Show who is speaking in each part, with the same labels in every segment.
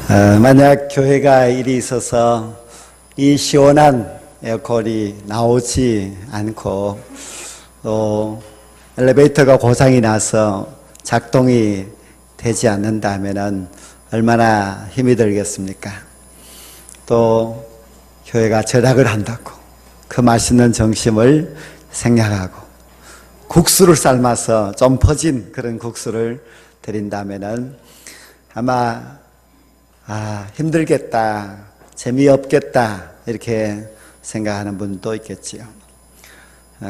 Speaker 1: 만약 교회가 일이 있어서 이 시원한 에어컨이 나오지 않고 또 엘리베이터가 고장이 나서 작동이 되지 않는다면 얼마나 힘이 들겠습니까? 또 교회가 절약을 한다고 그 맛있는 점심을 생략하고 국수를 삶아서 좀 퍼진 그런 국수를 드린다면 아마 힘들겠다, 재미없겠다 이렇게 생각하는 분도 있겠지요.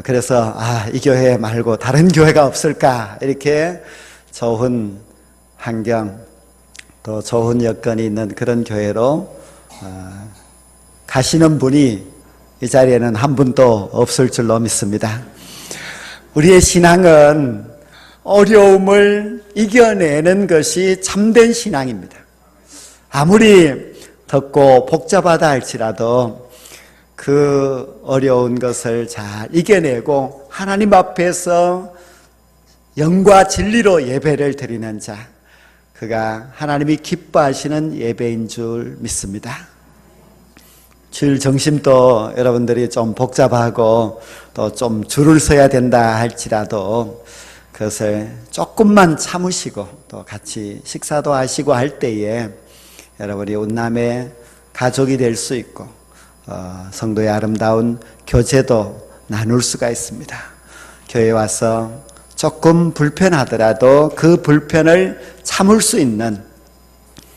Speaker 1: 그래서 이 교회 말고 다른 교회가 없을까 이렇게 좋은 환경 또 좋은 여건이 있는 그런 교회로 가시는 분이 이 자리에는 한 분도 없을 줄로 믿습니다. 우리의 신앙은 어려움을 이겨내는 것이 참된 신앙입니다. 아무리 덥고 복잡하다 할지라도 그 어려운 것을 잘 이겨내고 하나님 앞에서 영과 진리로 예배를 드리는 자, 그가 하나님이 기뻐하시는 예배인 줄 믿습니다. 주일 점심도 여러분들이 좀 복잡하고 또 좀 줄을 서야 된다 할지라도 그것을 조금만 참으시고 또 같이 식사도 하시고 할 때에 여러분이 온남의 가족이 될 수 있고 성도의 아름다운 교제도 나눌 수가 있습니다. 교회에 와서 조금 불편하더라도 그 불편을 참을 수 있는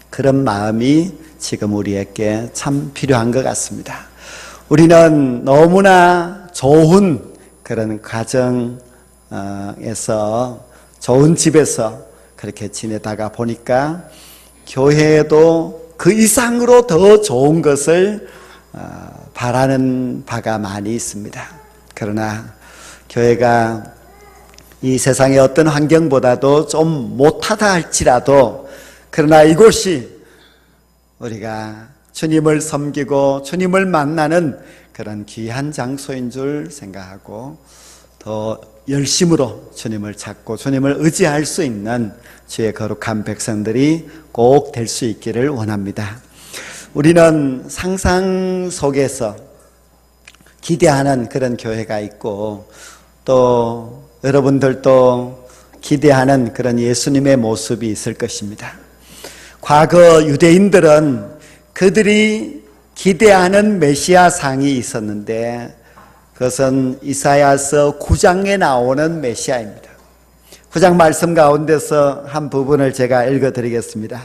Speaker 1: 그런 마음이 지금 우리에게 참 필요한 것 같습니다. 우리는 너무나 좋은 그런 가정에서 좋은 집에서 그렇게 지내다가 보니까 교회에도 그 이상으로 더 좋은 것을 바라는 바가 많이 있습니다. 그러나 교회가 이 세상의 어떤 환경보다도 좀 못하다 할지라도 그러나 이곳이 우리가 주님을 섬기고 주님을 만나는 그런 귀한 장소인 줄 생각하고 더 열심으로 주님을 찾고 주님을 의지할 수 있는 주의 거룩한 백성들이 꼭 될 수 있기를 원합니다. 우리는 상상 속에서 기대하는 그런 교회가 있고 또 여러분들도 기대하는 그런 예수님의 모습이 있을 것입니다. 과거 유대인들은 그들이 기대하는 메시아 상이 있었는데 그것은 이사야서 9장에 나오는 메시아입니다. 9장 말씀 가운데서 한 부분을 제가 읽어드리겠습니다.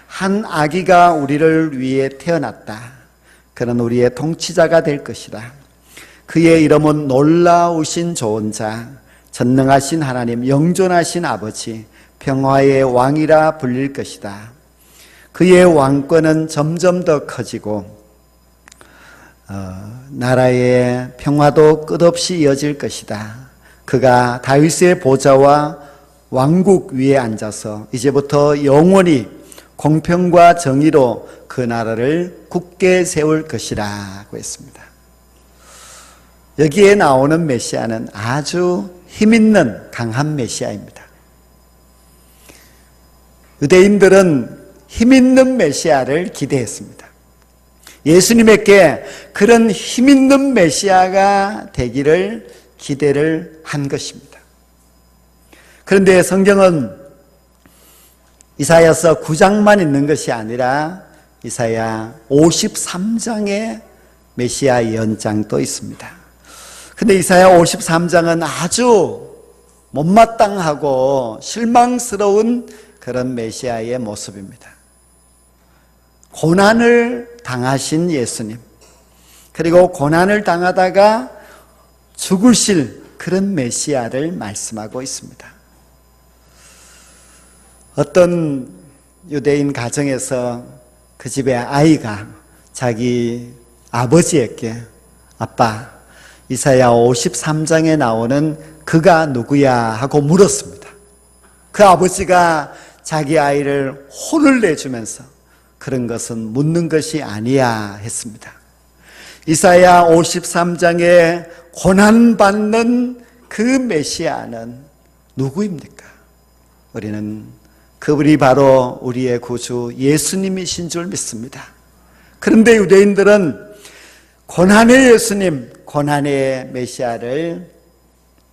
Speaker 1: 한 아기가 우리를 위해 태어났다. 그는 우리의 통치자가 될 것이다. 그의 이름은 놀라우신 좋은 자, 전능하신 하나님, 영존하신 아버지, 평화의 왕이라 불릴 것이다. 그의 왕권은 점점 더 커지고 나라의 평화도 끝없이 이어질 것이다. 그가 다윗의 보좌와 왕국 위에 앉아서 이제부터 영원히 공평과 정의로 그 나라를 굳게 세울 것이라고 했습니다. 여기에 나오는 메시아는 아주 힘있는 강한 메시아입니다. 유대인들은 힘있는 메시아를 기대했습니다. 예수님에게 그런 힘있는 메시아가 되기를 기대를 한 것입니다. 그런데 성경은 이사야서 9장만 있는 것이 아니라 이사야 53장의 메시아 예언장도 있습니다. 그런데 이사야 53장은 아주 못마땅하고 실망스러운 그런 메시아의 모습입니다. 고난을 당하신 예수님, 그리고 고난을 당하다가 죽으실 그런 메시아를 말씀하고 있습니다. 어떤 유대인 가정에서 그 집의 아이가 자기 아버지에게 아빠, 이사야 53장에 나오는 그가 누구야 하고 물었습니다. 그 아버지가 자기 아이를 혼을 내주면서 그런 것은 묻는 것이 아니야 했습니다. 이사야 53장에 고난받는 그 메시아는 누구입니까? 우리는 그분이 바로 우리의 구주 예수님이신 줄 믿습니다. 그런데 유대인들은 고난의 예수님, 고난의 메시아를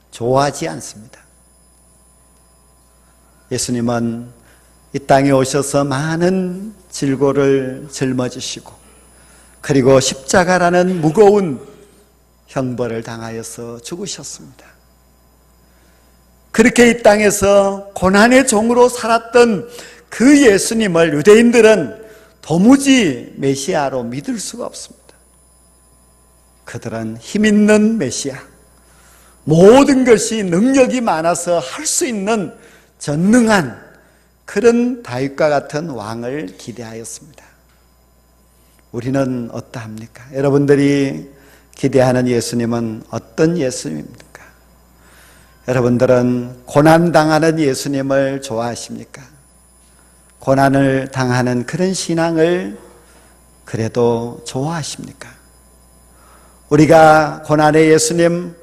Speaker 1: 좋아하지 않습니다. 예수님은 이 땅에 오셔서 많은 질고를 짊어지시고 그리고 십자가라는 무거운 형벌을 당하여서 죽으셨습니다. 그렇게 이 땅에서 고난의 종으로 살았던 그 예수님을 유대인들은 도무지 메시아로 믿을 수가 없습니다. 그들은 힘있는 메시아, 모든 것이 능력이 많아서 할 수 있는 전능한 그런 다윗과 같은 왕을 기대하였습니다. 우리는 어떠합니까? 여러분들이 기대하는 예수님은 어떤 예수님입니까? 여러분들은 고난당하는 예수님을 좋아하십니까? 고난을 당하는 그런 신앙을 그래도 좋아하십니까? 우리가 고난의 예수님,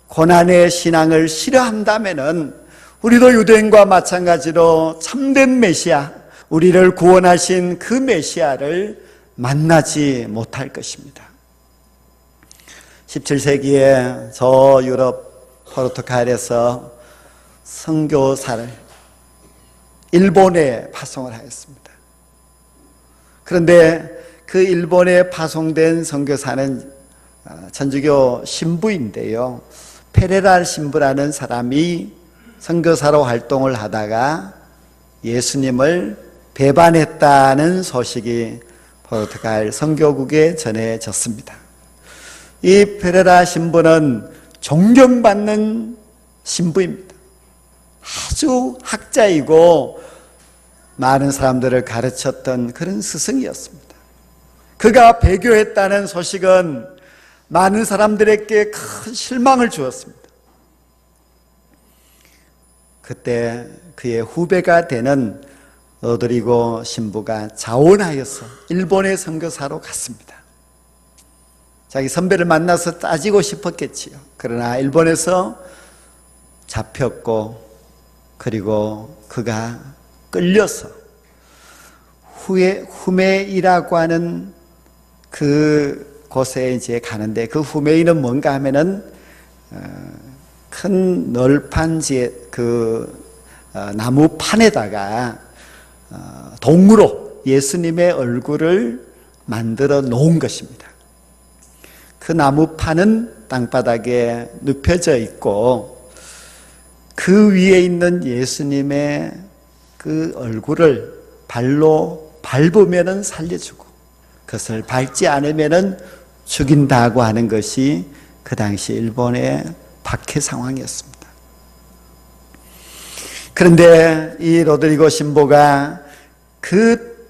Speaker 1: 고난의 신앙을 싫어한다면은 우리도 유대인과 마찬가지로 참된 메시아, 우리를 구원하신 그 메시아를 만나지 못할 것입니다. 17세기에 저 유럽 포르투갈에서 선교사를 일본에 파송을 하였습니다. 그런데 그 일본에 파송된 선교사는 천주교 신부인데요, 페레라 신부라는 사람이 선교사로 활동을 하다가 예수님을 배반했다는 소식이 포르투갈 선교국에 전해졌습니다. 이 페레라 신부는 존경받는 신부입니다. 아주 학자이고 많은 사람들을 가르쳤던 그런 스승이었습니다. 그가 배교했다는 소식은 많은 사람들에게 큰 실망을 주었습니다. 그때 그의 후배가 되는 로드리고 신부가 자원하여서 일본의 선교사로 갔습니다. 자기 선배를 만나서 따지고 싶었겠지요. 그러나 일본에서 잡혔고 그리고 그가 끌려서 후메이라고 하는 그 곳에 이제 가는데, 그 후메이는 뭔가 하면은 큰 널판지에 나무 판에다가 동으로 예수님의 얼굴을 만들어 놓은 것입니다. 그 나무판은 땅바닥에 눕혀져 있고 그 위에 있는 예수님의 그 얼굴을 발로 밟으면은 살려주고 그것을 밟지 않으면은 죽인다고 하는 것이 그 당시 일본의 박해 상황이었습니다. 그런데 이 로드리고 신부가 그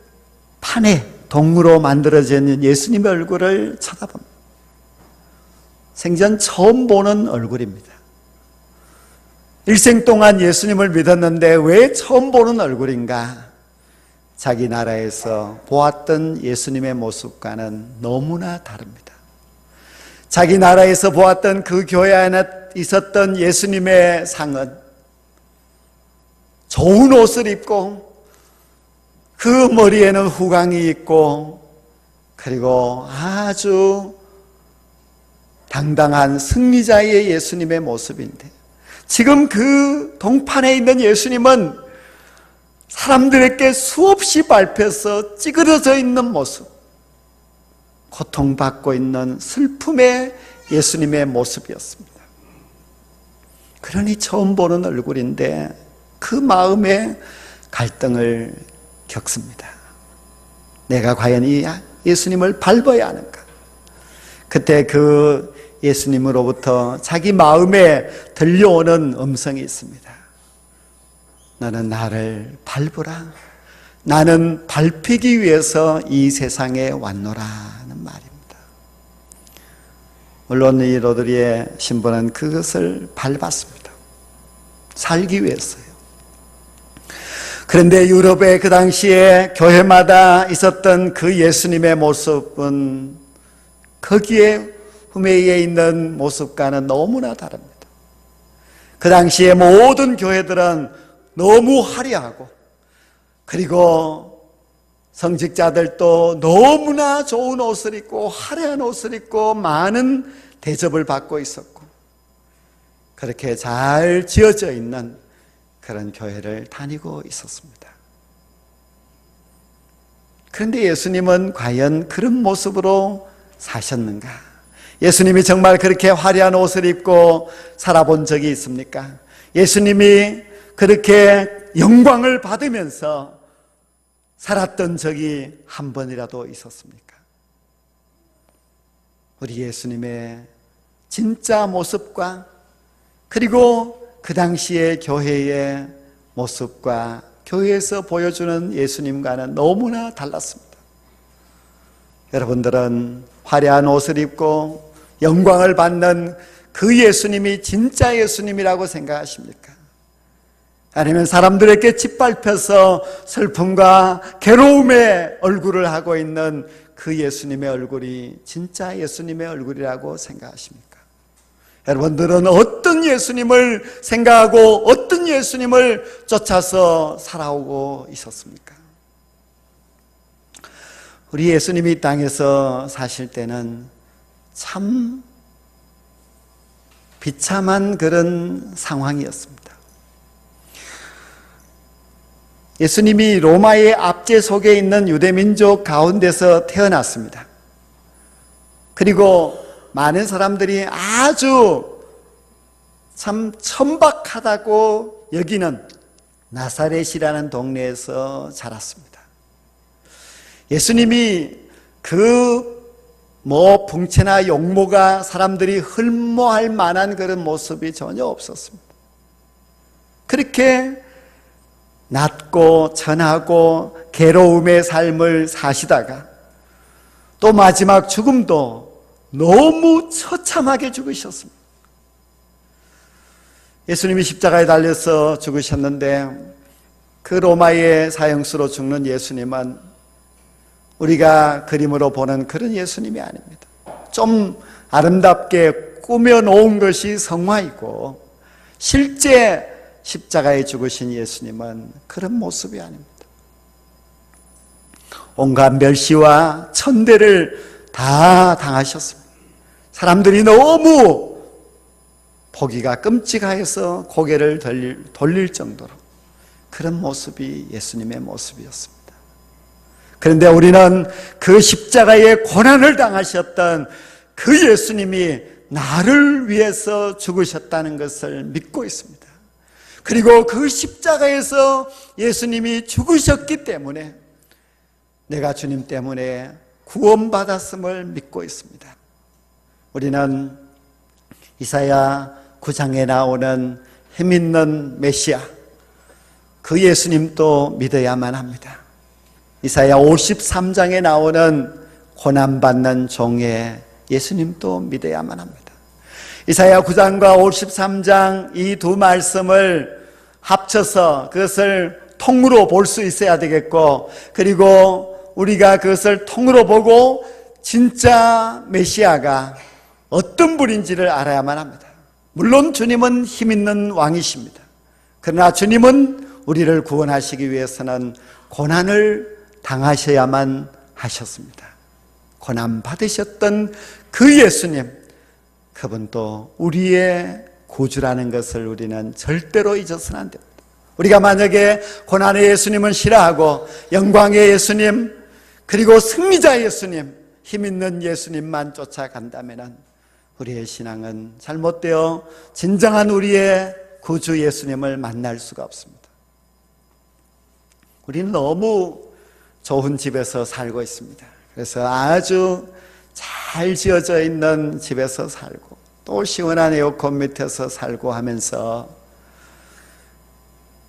Speaker 1: 판에 동으로 만들어져 있는 예수님의 얼굴을 쳐다봅니다. 생전 처음 보는 얼굴입니다. 일생 동안 예수님을 믿었는데 왜 처음 보는 얼굴인가? 자기 나라에서 보았던 예수님의 모습과는 너무나 다릅니다. 자기 나라에서 보았던 그 교회 안에 있었던 예수님의 상은 좋은 옷을 입고 그 머리에는 후광이 있고 그리고 아주 당당한 승리자의 예수님의 모습인데, 지금 그 동판에 있는 예수님은 사람들에게 수없이 밟혀서 찌그러져 있는 모습, 고통받고 있는 슬픔의 예수님의 모습이었습니다. 그러니 처음 보는 얼굴인데 그 마음에 갈등을 겪습니다. 내가 과연 이 예수님을 밟아야 하는가? 그때 그 예수님으로부터 자기 마음에 들려오는 음성이 있습니다. 너는 나를 밟으라. 나는 밟히기 위해서 이 세상에 왔노라는 말입니다. 물론 이 로드리의 신부는 그것을 밟았습니다. 살기 위해서요. 그런데 유럽의 그 당시에 교회마다 있었던 그 예수님의 모습은 거기에 후메이에 있는 모습과는 너무나 다릅니다. 그 당시에 모든 교회들은 너무 화려하고 그리고 성직자들도 너무나 좋은 옷을 입고 화려한 옷을 입고 많은 대접을 받고 있었고, 그렇게 잘 지어져 있는 그런 교회를 다니고 있었습니다. 그런데 예수님은 과연 그런 모습으로 사셨는가? 예수님이 정말 그렇게 화려한 옷을 입고 살아본 적이 있습니까? 예수님이 그렇게 영광을 받으면서 살았던 적이 한 번이라도 있었습니까? 우리 예수님의 진짜 모습과 그리고 그 당시의 교회의 모습과 교회에서 보여주는 예수님과는 너무나 달랐습니다. 여러분들은 화려한 옷을 입고 영광을 받는 그 예수님이 진짜 예수님이라고 생각하십니까? 아니면 사람들에게 짓밟혀서 슬픔과 괴로움의 얼굴을 하고 있는 그 예수님의 얼굴이 진짜 예수님의 얼굴이라고 생각하십니까? 여러분들은 어떤 예수님을 생각하고 어떤 예수님을 쫓아서 살아오고 있었습니까? 우리 예수님이 이 땅에서 사실 때는 참 비참한 그런 상황이었습니다. 예수님이 로마의 압제 속에 있는 유대민족 가운데서 태어났습니다. 그리고 많은 사람들이 아주 참 천박하다고 여기는 나사렛이라는 동네에서 자랐습니다. 예수님이 그 붕채나 용모가 사람들이 흠모할 만한 그런 모습이 전혀 없었습니다. 그렇게 낮고 천하고 괴로움의 삶을 사시다가 또 마지막 죽음도 너무 처참하게 죽으셨습니다. 예수님이 십자가에 달려서 죽으셨는데 그 로마의 사형수로 죽는 예수님은 우리가 그림으로 보는 그런 예수님이 아닙니다. 좀 아름답게 꾸며놓은 것이 성화이고 실제 십자가에 죽으신 예수님은 그런 모습이 아닙니다. 온갖 멸시와 천대를 다 당하셨습니다. 사람들이 너무 보기가 끔찍해서 고개를 돌릴 정도로 그런 모습이 예수님의 모습이었습니다. 그런데 우리는 그 십자가의 고난을 당하셨던 그 예수님이 나를 위해서 죽으셨다는 것을 믿고 있습니다. 그리고 그 십자가에서 예수님이 죽으셨기 때문에 내가 주님 때문에 구원받았음을 믿고 있습니다. 우리는 이사야 9장에 나오는 힘있는 메시아, 그 예수님도 믿어야만 합니다. 이사야 53장에 나오는 고난받는 종의 예수님도 믿어야만 합니다. 이사야 9장과 53장 이 두 말씀을 합쳐서 그것을 통으로 볼 수 있어야 되겠고, 그리고 우리가 그것을 통으로 보고 진짜 메시아가 어떤 분인지를 알아야만 합니다. 물론 주님은 힘있는 왕이십니다. 그러나 주님은 우리를 구원하시기 위해서는 고난을 당하셔야만 하셨습니다. 고난 받으셨던 그 예수님, 그분도 우리의 구주라는 것을 우리는 절대로 잊어서는 안 됩니다. 우리가 만약에 고난의 예수님은 싫어하고 영광의 예수님, 그리고 승리자 예수님, 힘있는 예수님만 쫓아간다면 우리의 신앙은 잘못되어 진정한 우리의 구주 예수님을 만날 수가 없습니다. 우리는 너무 좋은 집에서 살고 있습니다. 그래서 아주 잘 지어져 있는 집에서 살고 또 시원한 에어컨 밑에서 살고 하면서,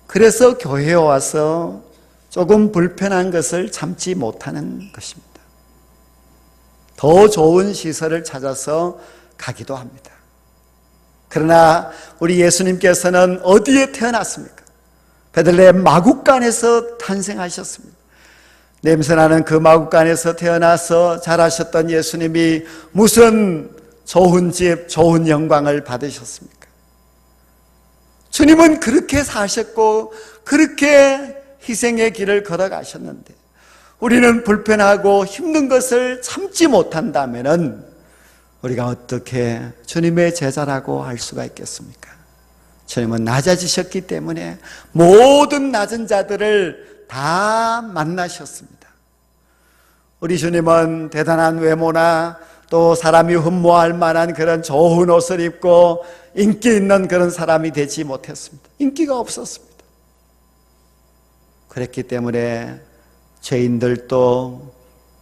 Speaker 1: 그래서 교회에 와서 조금 불편한 것을 참지 못하는 것입니다. 더 좋은 시설을 찾아서 가기도 합니다. 그러나 우리 예수님께서는 어디에 태어났습니까? 베들레헴 마구간에서 탄생하셨습니다. 냄새나는 그 마구간에서 태어나서 자라셨던 예수님이 무슨 좋은 집, 좋은 영광을 받으셨습니까? 주님은 그렇게 사셨고 그렇게 희생의 길을 걸어가셨는데 우리는 불편하고 힘든 것을 참지 못한다면은 우리가 어떻게 주님의 제자라고 할 수가 있겠습니까? 주님은 낮아지셨기 때문에 모든 낮은 자들을 다 만나셨습니다. 우리 주님은 대단한 외모나 또 사람이 흠모할 만한 그런 좋은 옷을 입고 인기 있는 그런 사람이 되지 못했습니다. 인기가 없었습니다. 그랬기 때문에 죄인들도,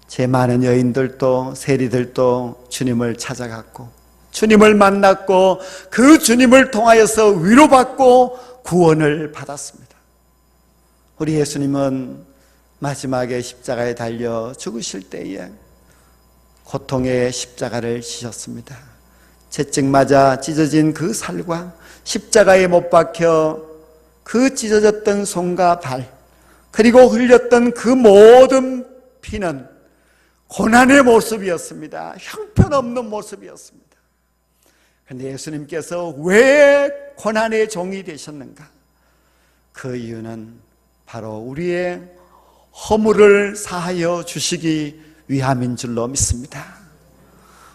Speaker 1: 죄 많은 여인들도, 세리들도 주님을 찾아갔고 주님을 만났고 그 주님을 통하여서 위로받고 구원을 받았습니다. 우리 예수님은 마지막에 십자가에 달려 죽으실 때에 고통의 십자가를 지셨습니다. 채찍 맞아 찢어진 그 살과 십자가에 못 박혀 그 찢어졌던 손과 발, 그리고 흘렸던 그 모든 피는 고난의 모습이었습니다. 형편없는 모습이었습니다. 그런데 예수님께서 왜 고난의 종이 되셨는가? 그 이유는 바로 우리의 허물을 사하여 주시기 위함인 줄로 믿습니다.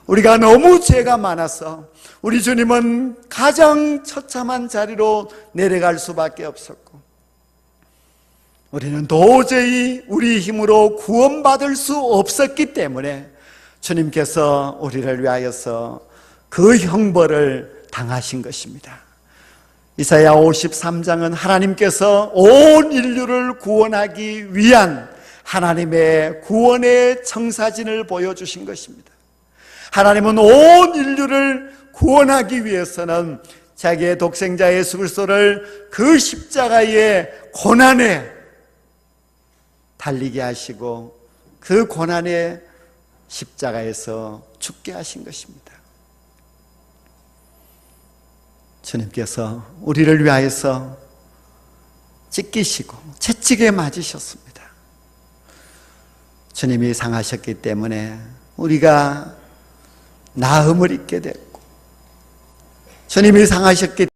Speaker 1: 우리가 너무 죄가 많아서 우리 주님은 가장 처참한 자리로 내려갈 수밖에 없었고 우리는 도저히 우리 힘으로 구원받을 수 없었기 때문에 주님께서 우리를 위하여서 그 형벌을 당하신 것입니다. 이사야 53장은 하나님께서 온 인류를 구원하기 위한 하나님의 구원의 청사진을 보여주신 것입니다. 하나님은 온 인류를 구원하기 위해서는 자기의 독생자 예수 그리스도를 그 십자가의 고난에 달리게 하시고 그 고난의 십자가에서 죽게 하신 것입니다. 주님께서 우리를 위하여서 찢기시고 채찍에 맞으셨습니다. 주님이 상하셨기 때문에 우리가 나음을 입게 됐고 주님이 상하셨기